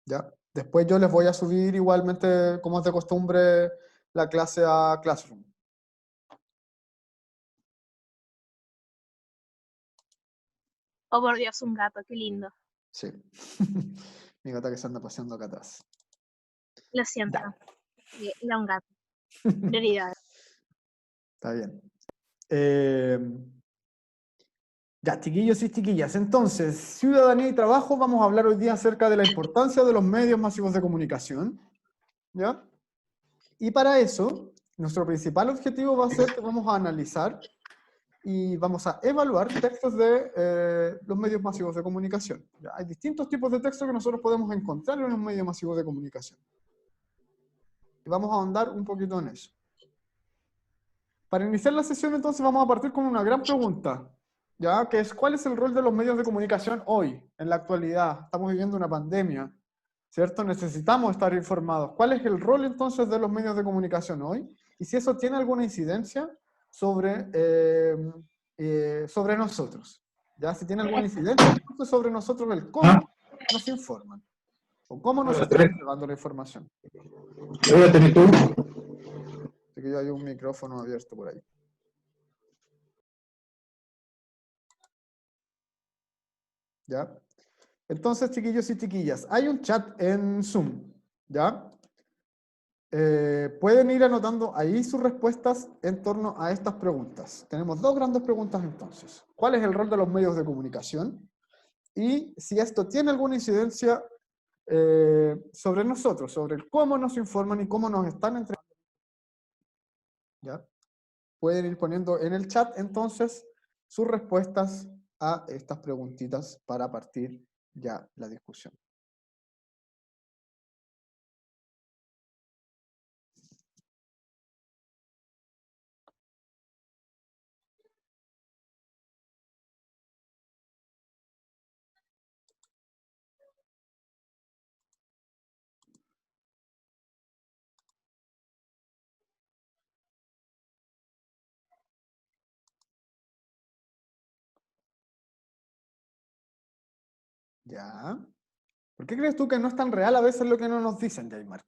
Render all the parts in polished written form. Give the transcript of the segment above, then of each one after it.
¿ya? Después yo les voy a subir igualmente, como es de costumbre, la clase a Classroom. Oh, por Dios, un gato, qué lindo. Sí. Mi gata que se anda paseando acá atrás. Lo siento. Ya. Era un gato. Prioridad. Está bien. Ya, chiquillos y chiquillas. Entonces, ciudadanía y trabajo, vamos a hablar hoy día acerca de la importancia de los medios masivos de comunicación. ¿Ya? Y para eso, nuestro principal objetivo va a ser que vamos a analizar y vamos a evaluar textos de los medios masivos de comunicación. ¿Ya? Hay distintos tipos de textos que nosotros podemos encontrar en un medio masivo de comunicación. Y vamos a ahondar un poquito en eso. Para iniciar la sesión, entonces, vamos a partir con una gran pregunta, ¿ya? Que es, ¿cuál es el rol de los medios de comunicación hoy, en la actualidad? Estamos viviendo una pandemia, ¿cierto? Necesitamos estar informados. ¿Cuál es el rol, entonces, de los medios de comunicación hoy? Y si eso tiene alguna incidencia sobre nosotros, ¿ya? Si tiene alguna incidencia entonces, sobre nosotros, el cómo nos informan, o cómo nos están entregando la información. Así que ya hay un micrófono abierto por ahí. ¿Ya? Entonces, chiquillos y chiquillas, hay un chat en Zoom, ¿ya? Pueden ir anotando ahí sus respuestas en torno a estas preguntas. Tenemos dos grandes preguntas entonces. ¿Cuál es el rol de los medios de comunicación? Y si esto tiene alguna incidencia sobre nosotros, sobre el cómo nos informan y cómo nos están entregando. ¿Ya? Pueden ir poniendo en el chat entonces sus respuestas a estas preguntitas para partir ya la discusión. Ya. ¿Por qué crees tú que no es tan real a veces lo que no nos dicen, Jaimar?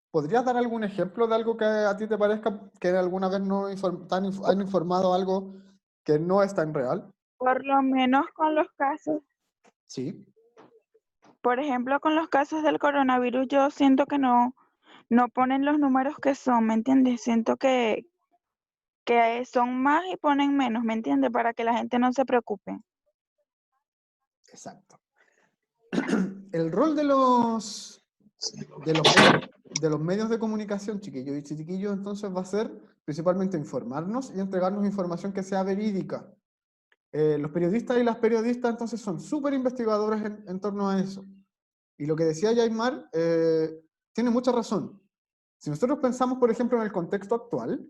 ¿Podrías dar algún ejemplo de algo que a ti te parezca que alguna vez no han informado algo que no es tan real? Por lo menos con los casos, Sí. por ejemplo, con los casos del coronavirus, yo siento que no ponen los números que son, ¿me entiendes? Siento que son más y ponen menos, ¿me entiendes? Para que la gente no se preocupe. Exacto. El rol de los medios de comunicación, chiquillos y chiquillos, entonces va a ser principalmente informarnos y entregarnos información que sea verídica. Los periodistas y las periodistas entonces son súper investigadores en torno a eso. Y lo que decía Yaimar tiene mucha razón. Si nosotros pensamos, por ejemplo, en el contexto actual,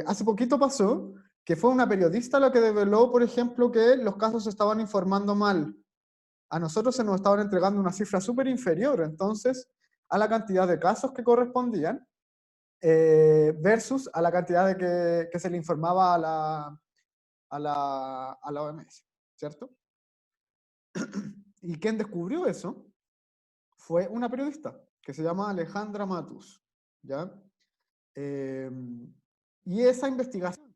hace poquito pasó que fue una periodista la que develó, por ejemplo, que los casos se estaban informando mal. A nosotros se nos estaban entregando una cifra súper inferior, entonces, a la cantidad de casos que correspondían, versus a la cantidad que se le informaba a la OMS, ¿cierto? ¿Y quién descubrió eso? Fue una periodista que se llama Alejandra Matus, ¿ya? Y esa investigación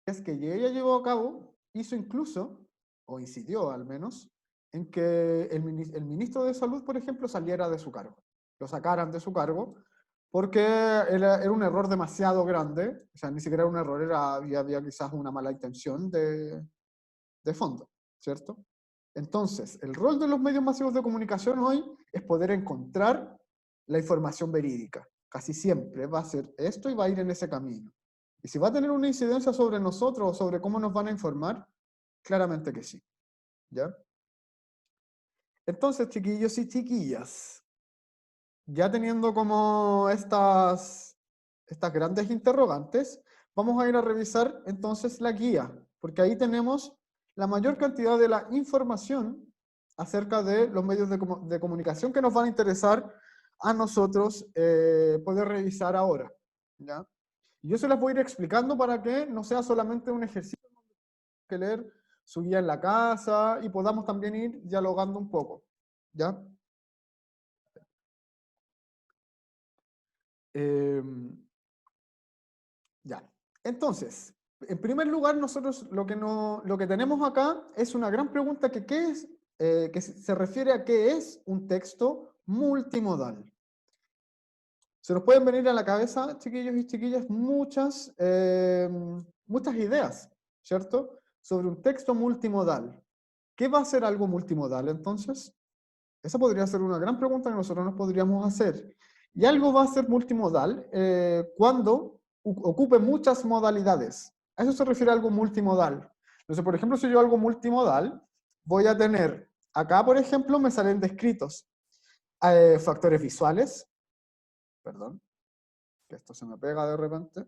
es que ella llevó a cabo, hizo incluso, o incidió al menos, en que el ministro de Salud, por ejemplo, saliera de su cargo, lo sacaran de su cargo, porque era un error demasiado grande, o sea, ni siquiera era un error, había quizás una mala intención de fondo, ¿cierto? Entonces, el rol de los medios masivos de comunicación hoy es poder encontrar la información verídica. Casi siempre va a ser esto y va a ir en ese camino. Y si va a tener una incidencia sobre nosotros o sobre cómo nos van a informar, claramente que sí. ¿Ya? Entonces, chiquillos y chiquillas, ya teniendo como estas grandes interrogantes, vamos a ir a revisar entonces la guía, porque ahí tenemos la mayor cantidad de la información acerca de los medios de comunicación que nos van a interesar a nosotros poder revisar ahora. ¿Ya? Y yo se las voy a ir explicando para que no sea solamente un ejercicio que leer su guía en la casa y podamos también ir dialogando un poco. ¿Ya? Ya. Entonces, en primer lugar, nosotros lo que tenemos acá es una gran pregunta que, que se refiere a qué es un texto multimodal. Se nos pueden venir a la cabeza, chiquillos y chiquillas, muchas ideas, ¿cierto? Sobre un texto multimodal. ¿Qué va a ser algo multimodal entonces? Esa podría ser una gran pregunta que nosotros nos podríamos hacer. Y algo va a ser multimodal cuando ocupe muchas modalidades. A eso se refiere algo multimodal. Entonces, por ejemplo, si yo algo multimodal, voy a tener, acá por ejemplo, me salen descritos factores visuales, perdón, que esto se me pega de repente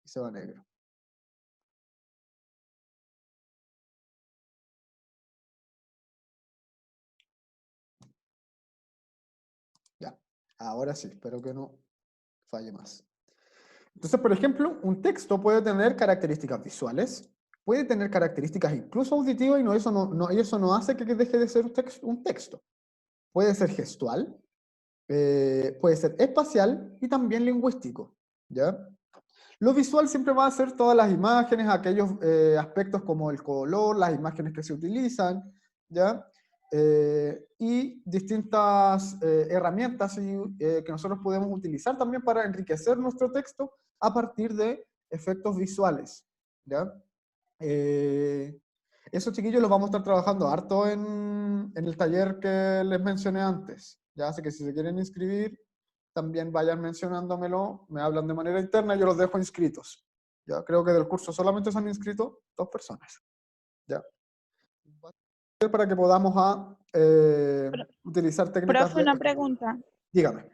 y se va negro. Ya, ahora sí, espero que no falle más. Entonces, por ejemplo, un texto puede tener características visuales, puede tener características incluso auditivas, y eso no hace que deje de ser un texto. Puede ser gestual, puede ser espacial y también lingüístico, ¿ya? Lo visual siempre va a ser todas las imágenes, aquellos aspectos como el color, las imágenes que se utilizan, ¿ya? Y distintas herramientas que nosotros podemos utilizar también para enriquecer nuestro texto a partir de efectos visuales, ¿ya? Eso, chiquillos, lo vamos a estar trabajando harto en el taller que les mencioné antes, ¿ya? Así que si se quieren inscribir, también vayan mencionándomelo, me hablan de manera interna y yo los dejo inscritos. Ya creo que del curso solamente se han inscrito 2 personas. Ya. Para que podamos utilizar técnicas Profe, de... una pregunta. Dígame.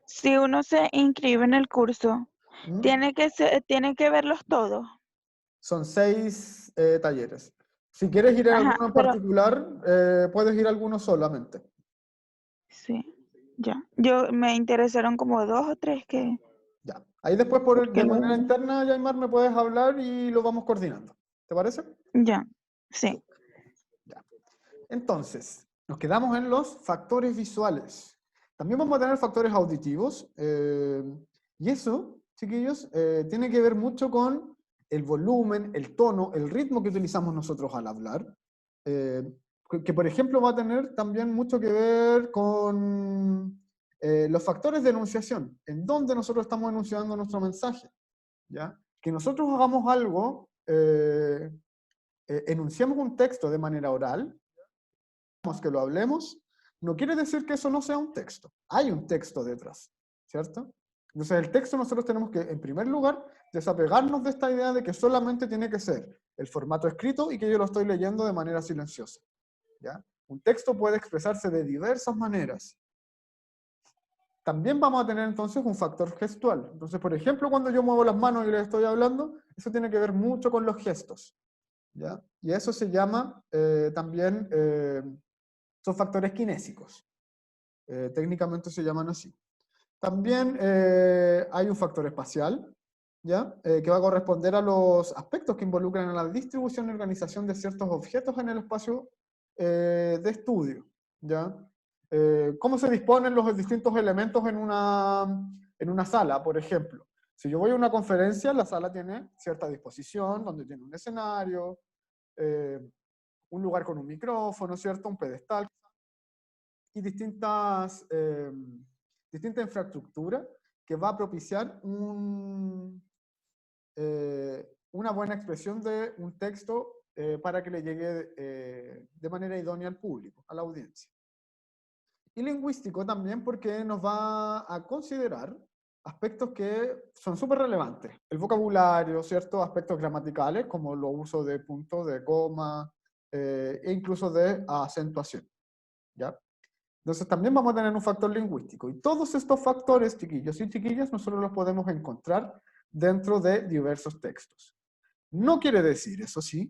Si uno se inscribe en el curso, ¿Mm? ¿tiene que verlos todos? Son 6 talleres. Si quieres ir a Ajá, alguno en pero particular, puedes ir a alguno solamente. sí, ya. Me interesaron como 2 o 3 que... Ya. Ahí después Porque de lo... manera interna, Yaimar, me puedes hablar y lo vamos coordinando. ¿Te parece? Ya, sí. Ya. Entonces, nos quedamos en los factores visuales. También vamos a tener factores auditivos. Y eso, chiquillos, tiene que ver mucho con el volumen, el tono, el ritmo que utilizamos nosotros al hablar. eh, que, por ejemplo, va a tener también mucho que ver con los factores de enunciación, en donde nosotros estamos enunciando nuestro mensaje. ¿Ya? Que nosotros hagamos algo, enunciamos un texto de manera oral, que lo hablemos, no quiere decir que eso no sea un texto. Hay un texto detrás, ¿cierto? Entonces el texto nosotros tenemos que, en primer lugar, desapegarnos de esta idea de que solamente tiene que ser el formato escrito y que yo lo estoy leyendo de manera silenciosa, ¿ya? Un texto puede expresarse de diversas maneras. También vamos a tener entonces un factor gestual. Entonces, por ejemplo, cuando yo muevo las manos y les estoy hablando, eso tiene que ver mucho con los gestos, ¿ya? Y eso se llama también... son factores kinésicos. Técnicamente se llaman así. También hay un factor espacial, ¿ya? Que va a corresponder a los aspectos que involucran a la distribución y organización de ciertos objetos en el espacio de estudio, ¿ya? Cómo se disponen los distintos elementos en una sala, por ejemplo. Si yo voy a una conferencia, la sala tiene cierta disposición, donde tiene un escenario, un lugar con un micrófono, ¿cierto? Un pedestal, y distinta infraestructura que va a propiciar una buena expresión de un texto para que le llegue de manera idónea al público, a la audiencia. Y lingüístico también porque nos va a considerar aspectos que son súper relevantes. El vocabulario, ¿cierto? Aspectos gramaticales como el uso de puntos, de coma, e incluso de acentuación, ¿ya? Entonces también vamos a tener un factor lingüístico. Y todos estos factores, chiquillos y chiquillas, nosotros los podemos encontrar dentro de diversos textos. No quiere decir, eso sí,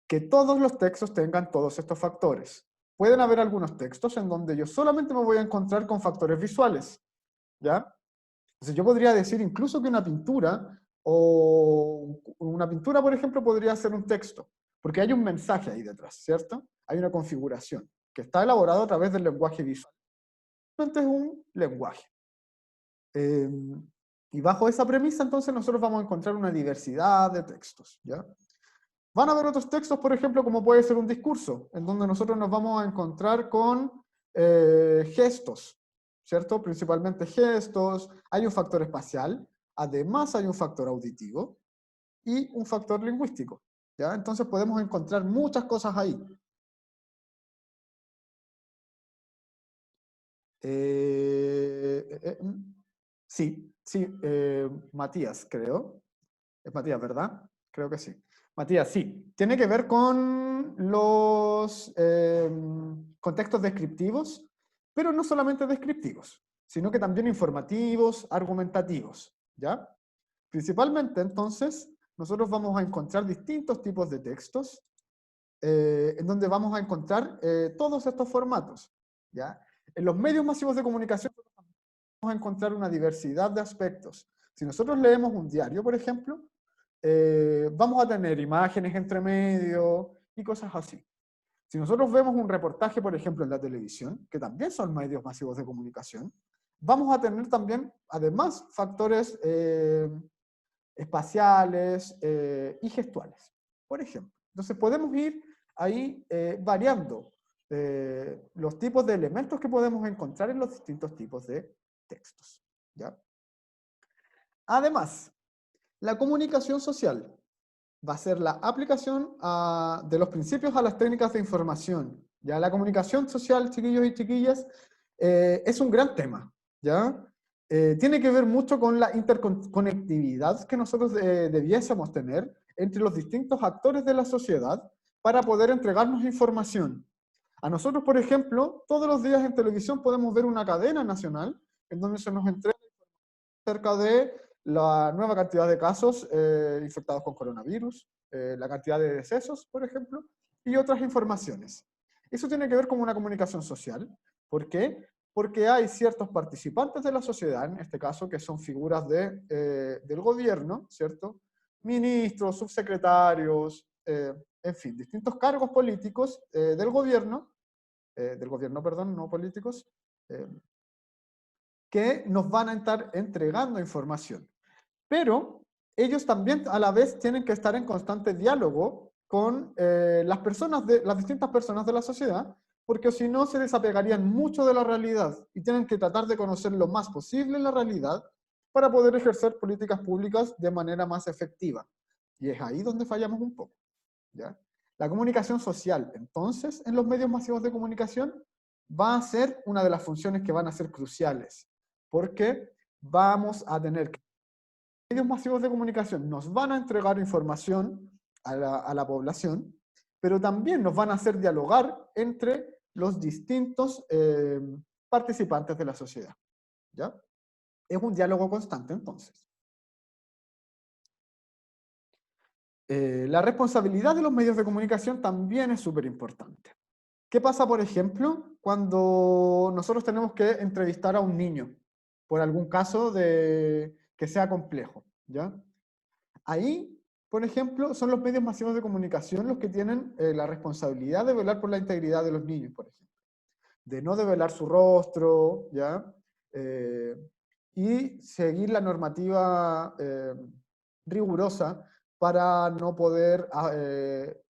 que todos los textos tengan todos estos factores. Pueden haber algunos textos en donde yo solamente me voy a encontrar con factores visuales, ¿ya? Entonces yo podría decir incluso que una pintura, por ejemplo, podría ser un texto, porque hay un mensaje ahí detrás, ¿cierto? Hay una configuración que está elaborada a través del lenguaje visual. Es un lenguaje. Y bajo esa premisa, entonces, nosotros vamos a encontrar una diversidad de textos, ¿ya? Van a haber otros textos, por ejemplo, como puede ser un discurso, en donde nosotros nos vamos a encontrar con gestos, ¿cierto? Principalmente gestos, hay un factor espacial, además hay un factor auditivo y un factor lingüístico, ¿ya? Entonces podemos encontrar muchas cosas ahí. Sí, Matías, creo. Es Matías, ¿verdad? Creo que sí. Matías, sí. Tiene que ver con los contextos descriptivos, pero no solamente descriptivos, sino que también informativos, argumentativos, ¿ya? Principalmente, entonces, nosotros vamos a encontrar distintos tipos de textos en donde vamos a encontrar todos estos formatos, ¿ya? En los medios masivos de comunicación vamos a encontrar una diversidad de aspectos. Si nosotros leemos un diario, por ejemplo, vamos a tener imágenes entre medio y cosas así. Si nosotros vemos un reportaje, por ejemplo, en la televisión, que también son medios masivos de comunicación, vamos a tener también, además, factores espaciales y gestuales, por ejemplo. Entonces podemos ir ahí variando los tipos de elementos que podemos encontrar en los distintos tipos de textos, ¿ya? Además, la comunicación social va a ser la aplicación de los principios a las técnicas de información. ¿Ya? La comunicación social, chiquillos y chiquillas, es un gran tema, ¿ya? Tiene que ver mucho con la interconectividad que nosotros debiésemos tener entre los distintos actores de la sociedad para poder entregarnos información. A nosotros, por ejemplo, todos los días en televisión podemos ver una cadena nacional en donde se nos entrega acerca de la nueva cantidad de casos infectados con coronavirus, la cantidad de decesos, por ejemplo, y otras informaciones. Eso tiene que ver con una comunicación social. ¿Por qué? Porque hay ciertos participantes de la sociedad, en este caso, que son figuras del gobierno, ¿cierto? Ministros, subsecretarios, en fin, distintos cargos políticos del gobierno, perdón, no políticos, que nos van a estar entregando información. Pero ellos también a la vez tienen que estar en constante diálogo con las distintas personas de la sociedad, porque si no se desapegarían mucho de la realidad y tienen que tratar de conocer lo más posible la realidad para poder ejercer políticas públicas de manera más efectiva. Y es ahí donde fallamos un poco, ¿ya? La comunicación social, entonces, en los medios masivos de comunicación, va a ser una de las funciones que van a ser cruciales, porque vamos a tener que medios masivos de comunicación nos van a entregar información a la población, pero también nos van a hacer dialogar entre los distintos participantes de la sociedad, ¿ya? Es un diálogo constante, entonces. La responsabilidad de los medios de comunicación también es súper importante. ¿Qué pasa, por ejemplo, cuando nosotros tenemos que entrevistar a un niño por algún caso que sea complejo, ¿ya? Ahí, por ejemplo, son los medios masivos de comunicación los que tienen la responsabilidad de velar por la integridad de los niños, por ejemplo. De no develar su rostro, ¿ya? Y seguir la normativa rigurosa para no poder,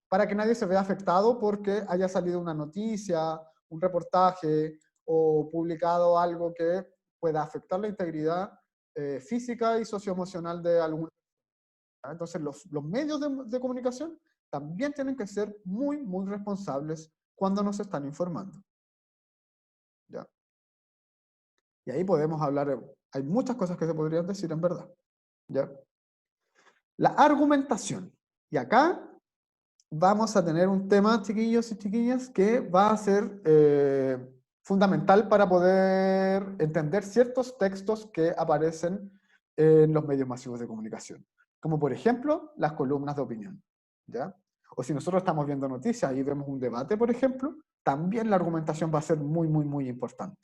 para que nadie se vea afectado porque haya salido una noticia, un reportaje o publicado algo que pueda afectar la integridad física y socioemocional de algún. Entonces los medios de comunicación también tienen que ser muy, muy responsables cuando nos están informando, ¿ya? Y ahí podemos hablar, hay muchas cosas que se podrían decir en verdad, ¿ya? La argumentación. Y acá vamos a tener un tema, chiquillos y chiquillas, que va a ser fundamental para poder entender ciertos textos que aparecen en los medios masivos de comunicación. Como por ejemplo, las columnas de opinión, ¿ya? O si nosotros estamos viendo noticias y vemos un debate, por ejemplo, también la argumentación va a ser muy, muy, muy importante.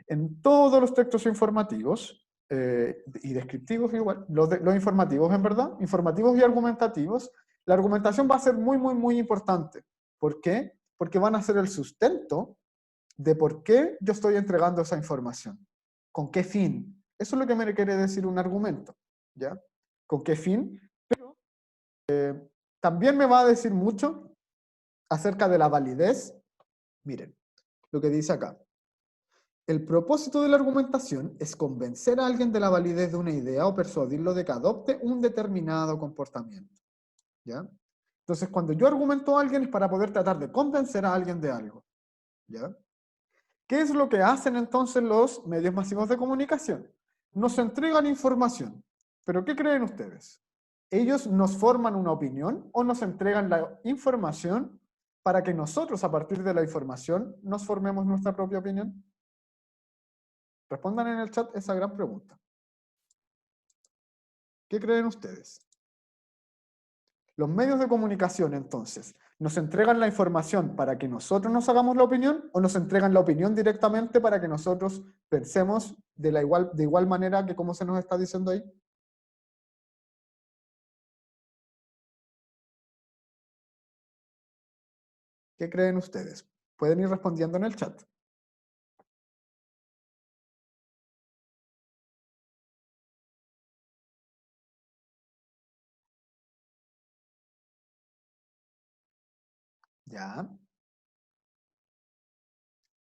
En todos los textos informativos, y descriptivos igual, los informativos en verdad, informativos y argumentativos, la argumentación va a ser muy, muy, muy importante. ¿Por qué? Porque van a ser el sustento de por qué yo estoy entregando esa información. ¿Con qué fin? Eso es lo que me quiere decir un argumento, ¿ya? ¿Con qué fin? Pero también me va a decir mucho acerca de la validez. Miren, lo que dice acá. El propósito de la argumentación es convencer a alguien de la validez de una idea o persuadirlo de que adopte un determinado comportamiento, ¿ya? Entonces, cuando yo argumento a alguien es para poder tratar de convencer a alguien de algo, ¿ya? ¿Qué es lo que hacen entonces los medios masivos de comunicación? Nos entregan información, pero ¿qué creen ustedes? ¿Ellos nos forman una opinión o nos entregan la información para que nosotros, a partir de la información, nos formemos nuestra propia opinión? Respondan en el chat esa gran pregunta. ¿Qué creen ustedes? Los medios de comunicación, entonces, ¿nos entregan la información para que nosotros nos hagamos la opinión o nos entregan la opinión directamente para que nosotros pensemos de igual manera que como se nos está diciendo ahí? ¿Qué creen ustedes? Pueden ir respondiendo en el chat. ¿Ya?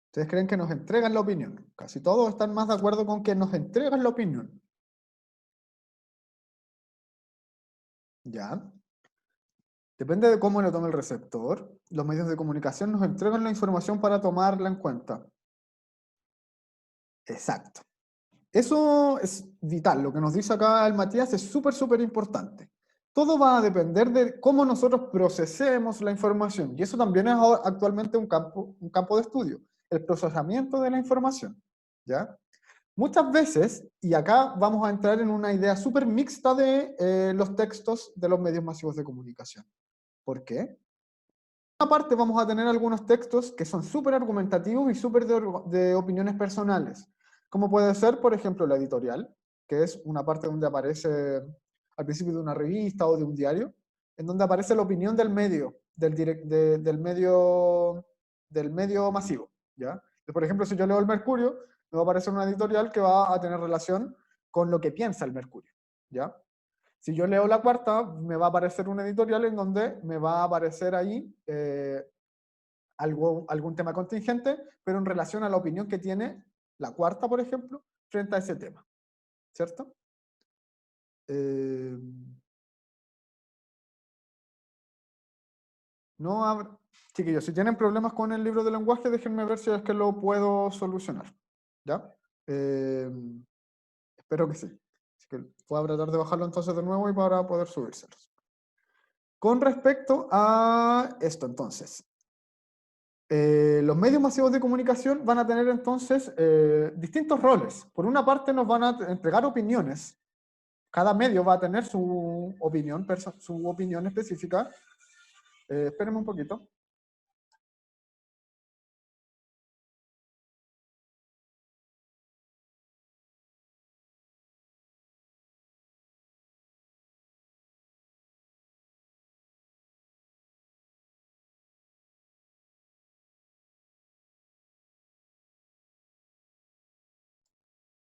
¿Ustedes creen que nos entregan la opinión? Casi todos están más de acuerdo con que nos entregan la opinión. ¿Ya? Depende de cómo lo tome el receptor. Los medios de comunicación nos entregan la información para tomarla en cuenta. Exacto. Eso es vital. Lo que nos dice acá el Matías es súper importante. Todo va a depender de cómo nosotros procesemos la información. Y eso también es actualmente un campo de estudio. El procesamiento de la información. ¿Ya? Muchas veces, y acá vamos a entrar en una idea súper mixta de los textos de los medios masivos de comunicación. ¿Por qué? Por una parte vamos a tener algunos textos que son súper argumentativos y súper de opiniones personales, como puede ser, por ejemplo, la editorial, que es una parte donde aparece al principio de una revista o de un diario, en donde aparece la opinión del medio, del medio masivo, ¿ya? Entonces, por ejemplo, si yo leo el Mercurio, me va a aparecer una editorial que va a tener relación con lo que piensa el Mercurio, ¿ya? Si yo leo la cuarta, me va a aparecer un editorial en donde me va a aparecer ahí algún tema contingente, pero en relación a la opinión que tiene la cuarta, por ejemplo, frente a ese tema. ¿Cierto? No habrá... Chiquillos, si tienen problemas con el libro de lenguaje, déjenme ver si es que lo puedo solucionar. ¿Ya? Espero que sí. Así que voy a tratar de bajarlo entonces de nuevo y para poder subírselos. Con respecto a esto, entonces, los medios masivos de comunicación van a tener entonces distintos roles. Por una parte nos van a entregar opiniones. Cada medio va a tener su opinión específica. Espérenme un poquito.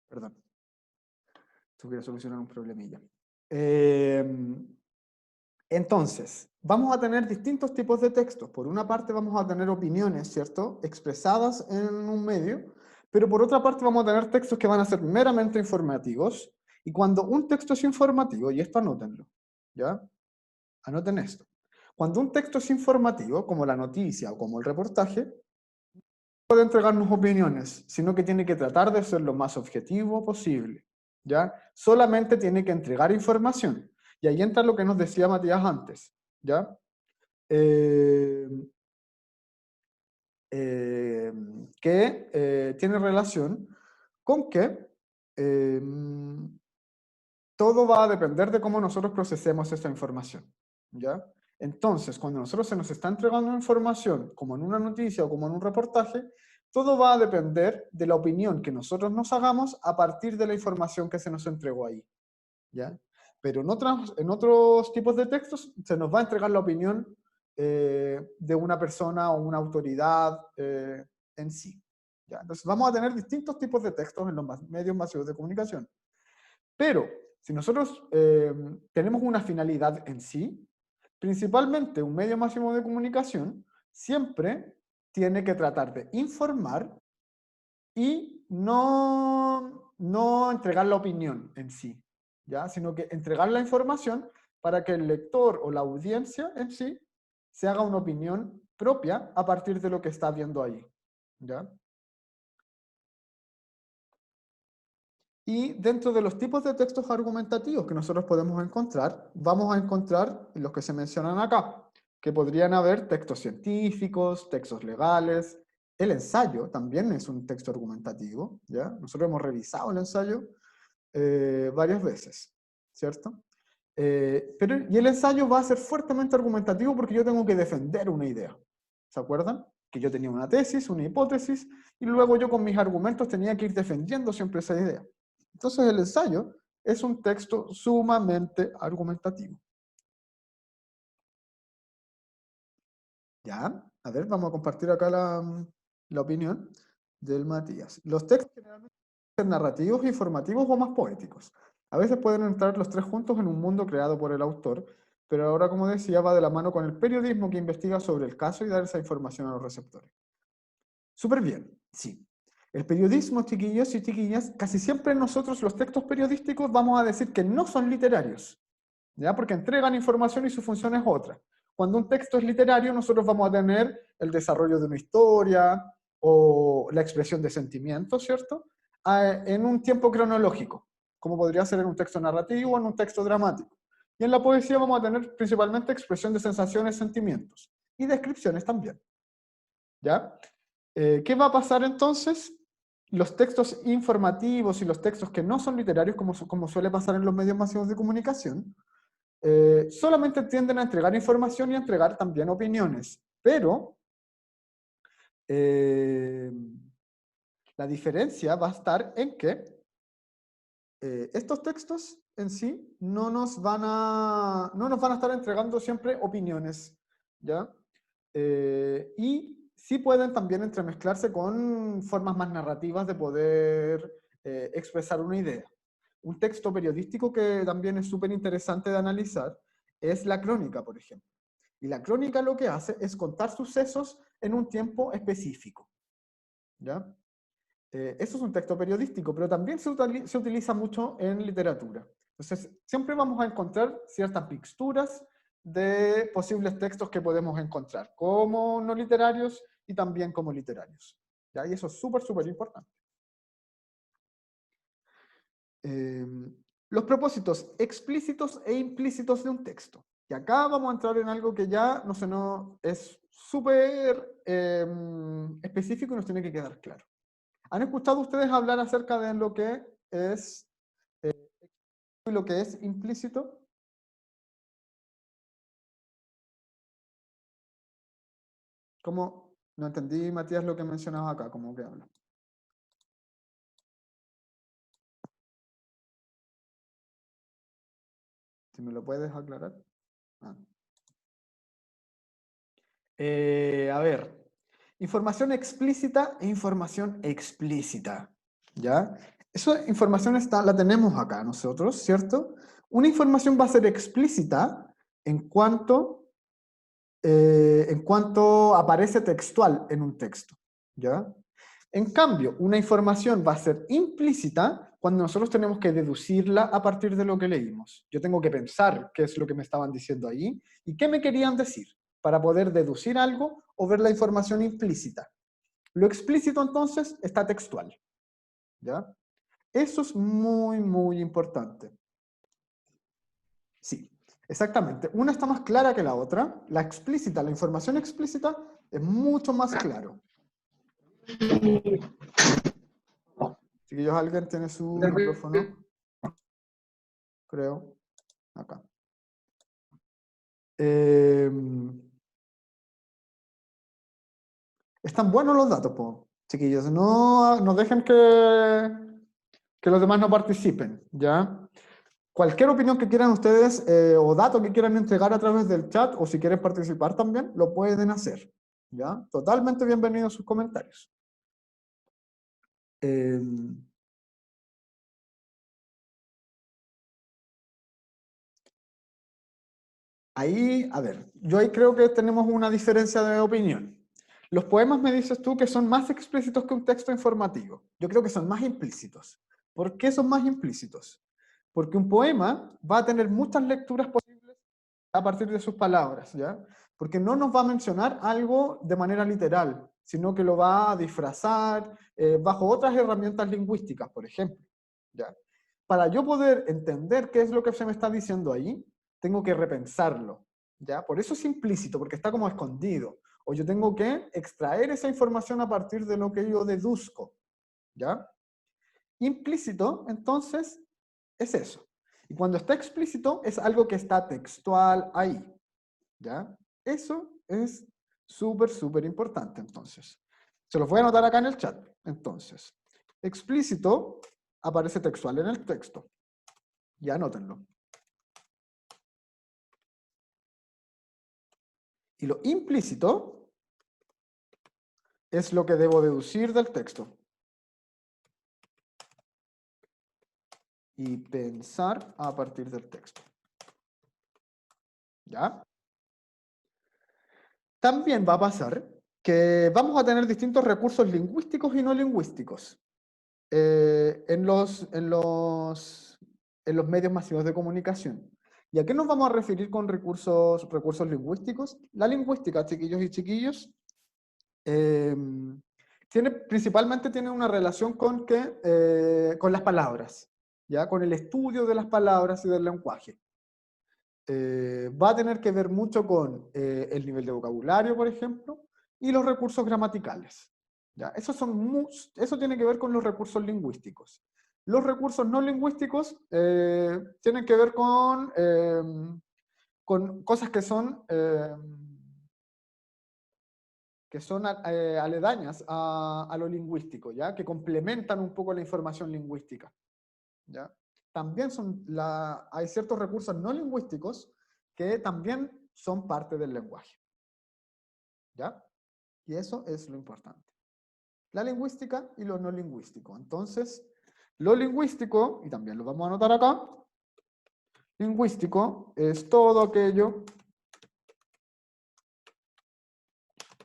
Perdón. Tuve que solucionar un problemilla. Entonces, vamos a tener distintos tipos de textos. Por una parte vamos a tener opiniones, ¿cierto? Expresadas en un medio, pero por otra parte vamos a tener textos que van a ser meramente informativos. Y cuando un texto es informativo, y esto anótenlo, ¿ya? Anoten esto. Cuando un texto es informativo, como la noticia o como el reportaje, no puede entregarnos opiniones, sino que tiene que tratar de ser lo más objetivo posible, ¿ya? Solamente tiene que entregar información. Y ahí entra lo que nos decía Matías antes, ¿ya? Que tiene relación con que todo va a depender de cómo nosotros procesemos esa información, ¿ya? Entonces, cuando nosotros se nos está entregando información, como en una noticia o como en un reportaje, todo va a depender de la opinión que nosotros nos hagamos a partir de la información que se nos entregó ahí, ¿ya? Pero en otros tipos de textos se nos va a entregar la opinión de una persona o una autoridad en sí, ¿ya? Entonces vamos a tener distintos tipos de textos en los medios masivos de comunicación. Pero si nosotros tenemos una finalidad en sí, principalmente un medio masivo de comunicación siempre tiene que tratar de informar y no entregar la opinión en sí, ¿ya? Sino que entregar la información para que el lector o la audiencia en sí se haga una opinión propia a partir de lo que está viendo ahí, ¿ya? Y dentro de los tipos de textos argumentativos que nosotros podemos encontrar, vamos a encontrar los que se mencionan acá, que podrían haber textos científicos, textos legales. El ensayo también es un texto argumentativo, ¿ya? Nosotros hemos revisado el ensayo varias veces, ¿cierto? Y el ensayo va a ser fuertemente argumentativo porque yo tengo que defender una idea. ¿Se acuerdan? Que yo tenía una tesis, una hipótesis, y luego yo con mis argumentos tenía que ir defendiendo siempre esa idea. Entonces el ensayo es un texto sumamente argumentativo. Ya, a ver, vamos a compartir acá la opinión del Matías. Los textos generalmente pueden ser narrativos, informativos o más poéticos. A veces pueden entrar los tres juntos en un mundo creado por el autor, pero ahora, como decía, va de la mano con el periodismo que investiga sobre el caso y da esa información a los receptores. Súper bien, sí. El periodismo, chiquillos y chiquillas, casi siempre nosotros los textos periodísticos vamos a decir que no son literarios, ¿ya? Porque entregan información y su función es otra. Cuando un texto es literario, nosotros vamos a tener el desarrollo de una historia o la expresión de sentimientos, ¿cierto? En un tiempo cronológico, como podría ser en un texto narrativo o en un texto dramático. Y en la poesía vamos a tener principalmente expresión de sensaciones, sentimientos y descripciones también, ¿ya? ¿Qué va a pasar entonces? Los textos informativos y los textos que no son literarios, como suele pasar en los medios masivos de comunicación, solamente tienden a entregar información y a entregar también opiniones. Pero la diferencia va a estar en que estos textos en sí no nos van a estar entregando siempre opiniones, ¿ya? Y sí pueden también entremezclarse con formas más narrativas de poder expresar una idea. Un texto periodístico que también es súper interesante de analizar es la crónica, por ejemplo. Y la crónica lo que hace es contar sucesos en un tiempo específico, ¿ya? Eso es un texto periodístico, pero también se utiliza mucho en literatura. Entonces, siempre vamos a encontrar ciertas mixturas de posibles textos que podemos encontrar, como no literarios y también como literarios, ¿ya? Y eso es súper, súper importante. Los propósitos explícitos e implícitos de un texto. Y acá vamos a entrar en algo que ya no es súper específico y nos tiene que quedar claro. ¿Han escuchado ustedes hablar acerca de lo que es y lo que es implícito? ¿Cómo? No entendí, Matías, lo que mencionabas acá, ¿cómo que habla? Si me lo puedes aclarar. Ah. A ver, información explícita e información explícita, ¿ya? Esa información la tenemos acá nosotros, ¿cierto? Una información va a ser explícita en cuanto aparece textual en un texto, ¿ya? En cambio, una información va a ser implícita cuando nosotros tenemos que deducirla a partir de lo que leímos. Yo tengo que pensar qué es lo que me estaban diciendo ahí y qué me querían decir para poder deducir algo o ver la información implícita. Lo explícito entonces está textual, ¿ya? Eso es muy, muy importante. Sí, exactamente. Una está más clara que la otra. La explícita, la información explícita es mucho más claro. Chiquillos, ¿alguien tiene su micrófono? Creo. Acá. Están buenos los datos, po, chiquillos. No dejen que los demás no participen, ¿ya? Cualquier opinión que quieran ustedes o dato que quieran entregar a través del chat o si quieren participar también, lo pueden hacer, ¿ya? Totalmente bienvenidos sus comentarios. Ahí, a ver, yo ahí creo que tenemos una diferencia de opinión. Los poemas me dices tú que son más explícitos que un texto informativo. Yo creo que son más implícitos. ¿Por qué son más implícitos? Porque un poema va a tener muchas lecturas posibles a partir de sus palabras, ¿ya? Porque no nos va a mencionar algo de manera literal, sino que lo va a disfrazar bajo otras herramientas lingüísticas, por ejemplo, ¿ya? Para yo poder entender qué es lo que se me está diciendo ahí, tengo que repensarlo, ¿ya? Por eso es implícito, porque está como escondido. O yo tengo que extraer esa información a partir de lo que yo deduzco, ¿ya? Implícito, entonces, es eso. Y cuando está explícito, es algo que está textual ahí, ¿ya? Eso es súper, súper importante, entonces. Se los voy a anotar acá en el chat. Entonces, explícito aparece textual en el texto. Ya anótenlo. Y lo implícito es lo que debo deducir del texto. Y pensar a partir del texto. ¿Ya? También va a pasar que vamos a tener distintos recursos lingüísticos y no lingüísticos en los medios masivos de comunicación. ¿Y a qué nos vamos a referir con recursos lingüísticos? La lingüística, chiquillos y chiquillos, principalmente tiene una relación con las palabras, ¿ya? Con el estudio de las palabras y del lenguaje. Va a tener que ver mucho con el nivel de vocabulario, por ejemplo, y los recursos gramaticales. ¿Ya? Eso tiene que ver con los recursos lingüísticos. Los recursos no lingüísticos tienen que ver con cosas que son aledañas a lo lingüístico, ¿ya? Que complementan un poco la información lingüística. ¿Ya? También hay ciertos recursos no lingüísticos que también son parte del lenguaje. ¿Ya? Y eso es lo importante. La lingüística y lo no lingüístico. Entonces, lo lingüístico, y también lo vamos a anotar acá, lingüístico es todo aquello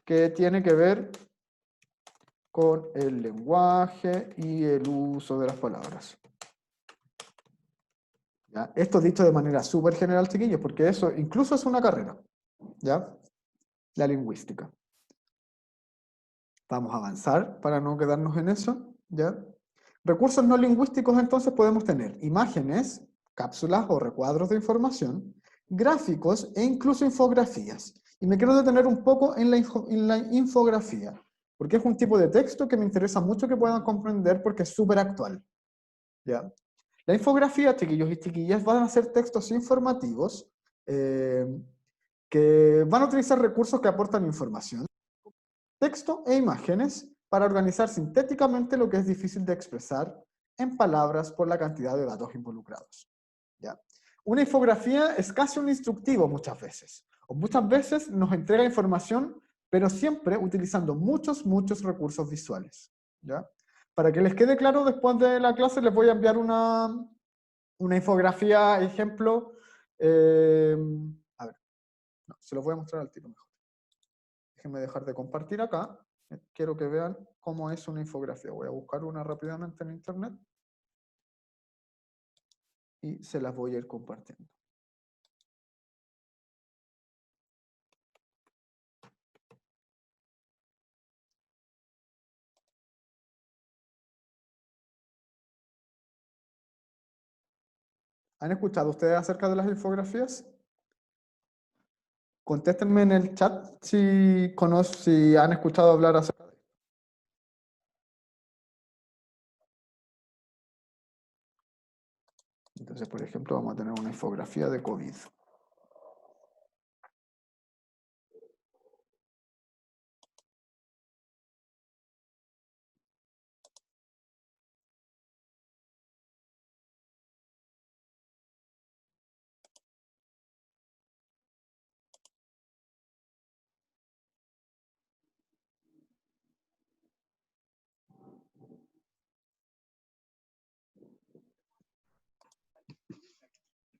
que tiene que ver con el lenguaje y el uso de las palabras. ¿Ya? Esto dicho de manera súper general, chiquillos, porque eso incluso es una carrera. ¿Ya? La lingüística. Vamos a avanzar para no quedarnos en eso, ¿ya? Recursos no lingüísticos, entonces, podemos tener imágenes, cápsulas o recuadros de información, gráficos e incluso infografías. Y me quiero detener un poco en la infografía, porque es un tipo de texto que me interesa mucho que puedan comprender porque es súper actual, ¿ya? La infografía, chiquillos y chiquillas, van a ser textos informativos que van a utilizar recursos que aportan información, texto e imágenes para organizar sintéticamente lo que es difícil de expresar en palabras por la cantidad de datos involucrados. ¿Ya? Una infografía es casi un instructivo muchas veces, o muchas veces nos entrega información, pero siempre utilizando muchos recursos visuales. ¿Ya? Para que les quede claro, después de la clase les voy a enviar una infografía, ejemplo. A ver, no, se los voy a mostrar al tiro mejor. Déjenme dejar de compartir acá. Quiero que vean cómo es una infografía. Voy a buscar una rápidamente en internet y se las voy a ir compartiendo. ¿Han escuchado ustedes acerca de las infografías? Contéstenme en el chat si han escuchado hablar acerca de esto. Entonces, por ejemplo, vamos a tener una infografía de COVID.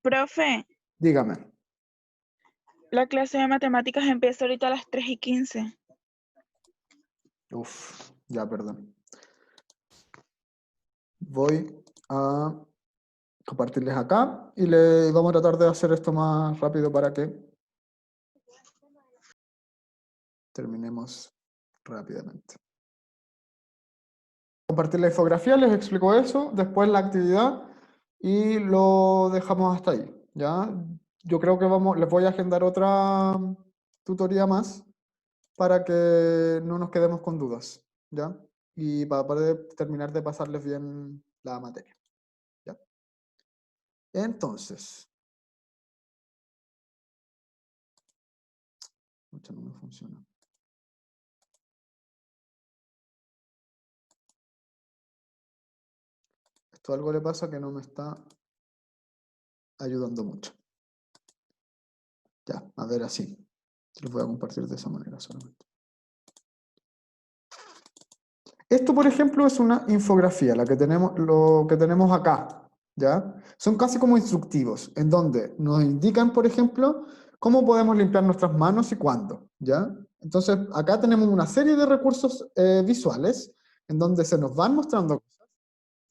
Profe, Dígame. la clase de matemáticas empieza ahorita a las 3:15. Uf, ya, perdón. Voy a compartirles acá y le vamos a tratar de hacer esto más rápido para que terminemos rápidamente. Compartir la infografía, les explico eso, después la actividad y lo dejamos hasta ahí, ¿ya? Yo creo que les voy a agendar otra tutoría más para que no nos quedemos con dudas, ¿ya? Y para poder terminar de pasarles bien la materia, ¿ya? Entonces, mucho no me funciona. Esto algo le pasa que no me está ayudando mucho. Ya, a ver así. Les voy a compartir de esa manera solamente. Esto, por ejemplo, es una infografía, lo que tenemos acá, ¿ya? Son casi como instructivos, en donde nos indican, por ejemplo, cómo podemos limpiar nuestras manos y cuándo, ¿ya? Entonces, acá tenemos una serie de recursos visuales, en donde se nos van mostrando cosas,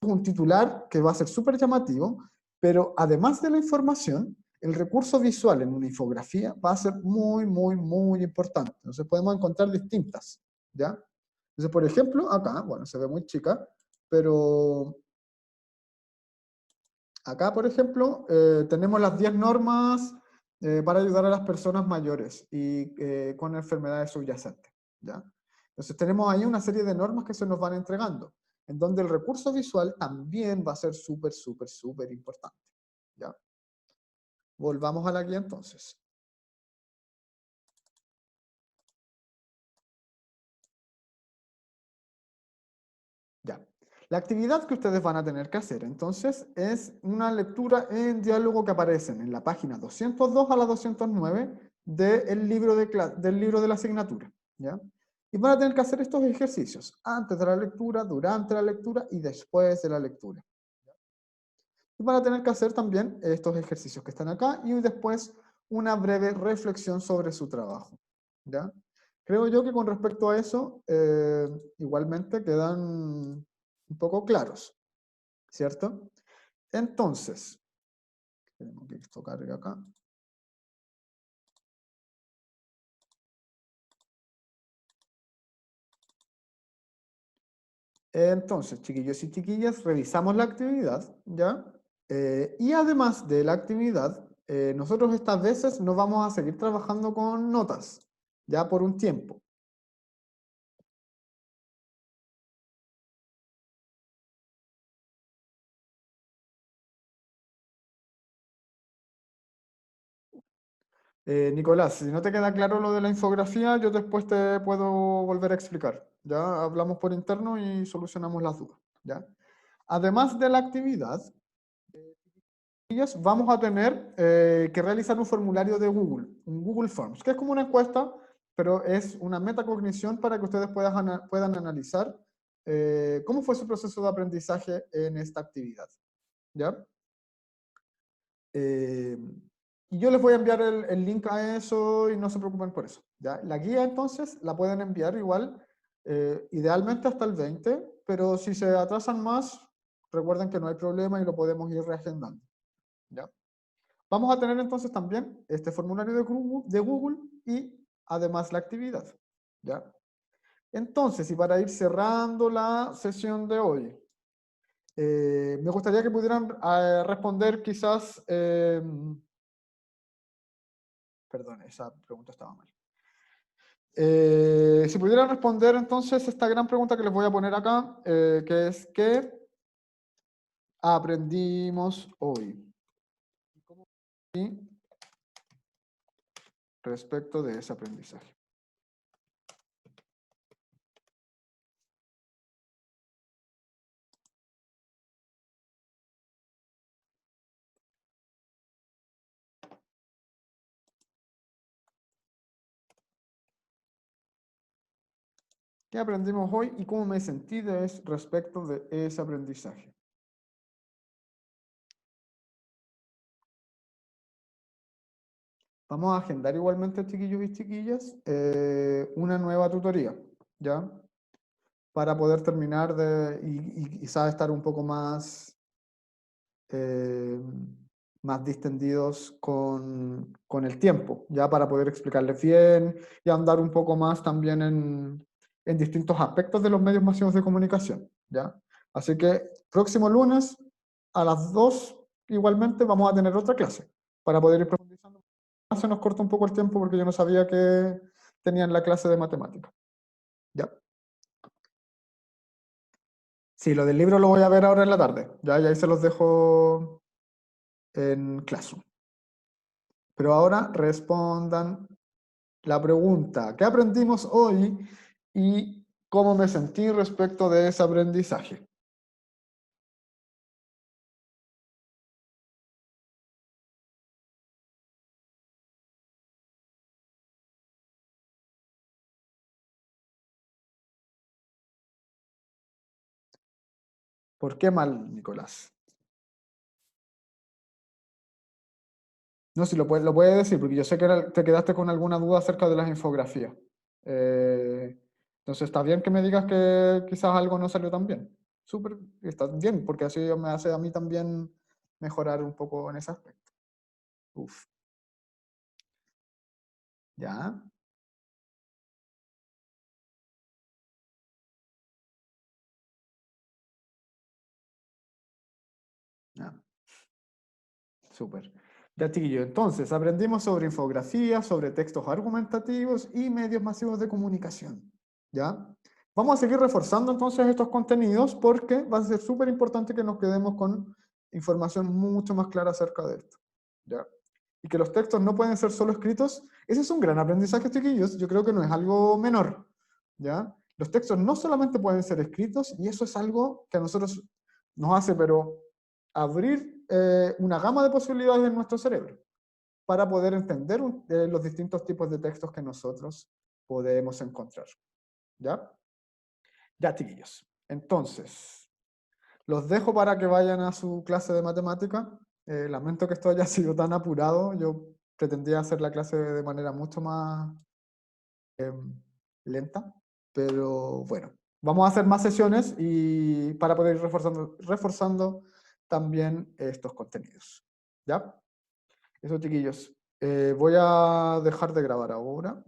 un titular que va a ser súper llamativo, pero además de la información, el recurso visual en una infografía va a ser muy, muy, muy importante. Entonces podemos encontrar distintas, ¿ya? Entonces, por ejemplo, acá, bueno, se ve muy chica, pero acá, por ejemplo, tenemos las 10 normas para ayudar a las personas mayores y con enfermedades subyacentes, ¿ya? Entonces tenemos ahí una serie de normas que se nos van entregando, en donde el recurso visual también va a ser súper, súper, súper importante, ¿ya? Volvamos a la guía entonces. Ya. La actividad que ustedes van a tener que hacer, entonces, es una lectura en diálogo que aparecen en la página 202 a la 209 del libro de la asignatura, ¿ya? Y van a tener que hacer estos ejercicios antes de la lectura, durante la lectura y después de la lectura. Y van a tener que hacer también estos ejercicios que están acá y después una breve reflexión sobre su trabajo, ¿ya? Creo yo que con respecto a eso, igualmente quedan un poco claros, ¿cierto? Entonces, tenemos que esto cargue acá. Entonces, chiquillos y chiquillas, revisamos la actividad, ¿ya? Y además de la actividad, nosotros estas veces no vamos a seguir trabajando con notas, ya por un tiempo. Nicolás, si no te queda claro lo de la infografía, yo después te puedo volver a explicar. Ya hablamos por interno y solucionamos las dudas, ¿ya? Además de la actividad, vamos a tener que realizar un formulario de Google, un Google Forms, que es como una encuesta, pero es una metacognición para que ustedes puedan analizar cómo fue su proceso de aprendizaje en esta actividad, ¿ya? Y yo les voy a enviar el link a eso y no se preocupen por eso, ¿ya? La guía entonces la pueden enviar igual, idealmente hasta el 20, pero si se atrasan más, recuerden que no hay problema y lo podemos ir reagendando, ¿ya? Vamos a tener entonces también este formulario de Google y además la actividad, ¿ya? Entonces, y para ir cerrando la sesión de hoy, me gustaría que pudieran responder quizás, perdón, esa pregunta estaba mal. Si pudieran responder entonces esta gran pregunta que les voy a poner acá, que es ¿qué aprendimos hoy? Y respecto de ese aprendizaje. ¿Qué aprendimos hoy y cómo me sentí respecto de ese aprendizaje? vamos a agendar igualmente, chiquillos y chiquillas, una nueva tutoría, ¿ya? Para poder terminar y quizás estar un poco más, más distendidos con el tiempo, ya para poder explicarles bien y andar un poco más también en distintos aspectos de los medios masivos de comunicación, ¿ya? Así que próximo lunes a las 2 igualmente vamos a tener otra clase para poder ir profundizando. Se nos corta un poco el tiempo porque yo no sabía que tenían la clase de matemática. ¿Ya? Sí, lo del libro lo voy a ver ahora en la tarde. Ya, y ahí se los dejo en Classroom. Pero ahora respondan la pregunta: ¿qué aprendimos hoy y cómo me sentí respecto de ese aprendizaje? ¿Por qué mal, Nicolás? No, si lo puede decir, porque yo sé que te quedaste con alguna duda acerca de las infografías. Entonces está bien que me digas que quizás algo no salió tan bien. Súper, está bien, porque así me hace a mí también mejorar un poco en ese aspecto. Uf. ¿Ya? Ya. Súper. Ya, chiquillo, entonces aprendimos sobre infografías, sobre textos argumentativos y medios masivos de comunicación. ¿Ya? Vamos a seguir reforzando entonces estos contenidos porque va a ser súper importante que nos quedemos con información mucho más clara acerca de esto. ¿Ya? Y que los textos no pueden ser solo escritos. Ese es un gran aprendizaje, chiquillos. Yo creo que no es algo menor. ¿Ya? Los textos no solamente pueden ser escritos y eso es algo que a nosotros nos hace, pero abrir una gama de posibilidades en nuestro cerebro para poder entender los distintos tipos de textos que nosotros podemos encontrar. ¿Ya? Ya, chiquillos. Entonces, los dejo para que vayan a su clase de matemática. Lamento que esto haya sido tan apurado. Yo pretendía hacer la clase de manera mucho más lenta, pero bueno, vamos a hacer más sesiones y para poder ir reforzando también estos contenidos. ¿Ya? Eso, chiquillos. Voy a dejar de grabar ahora.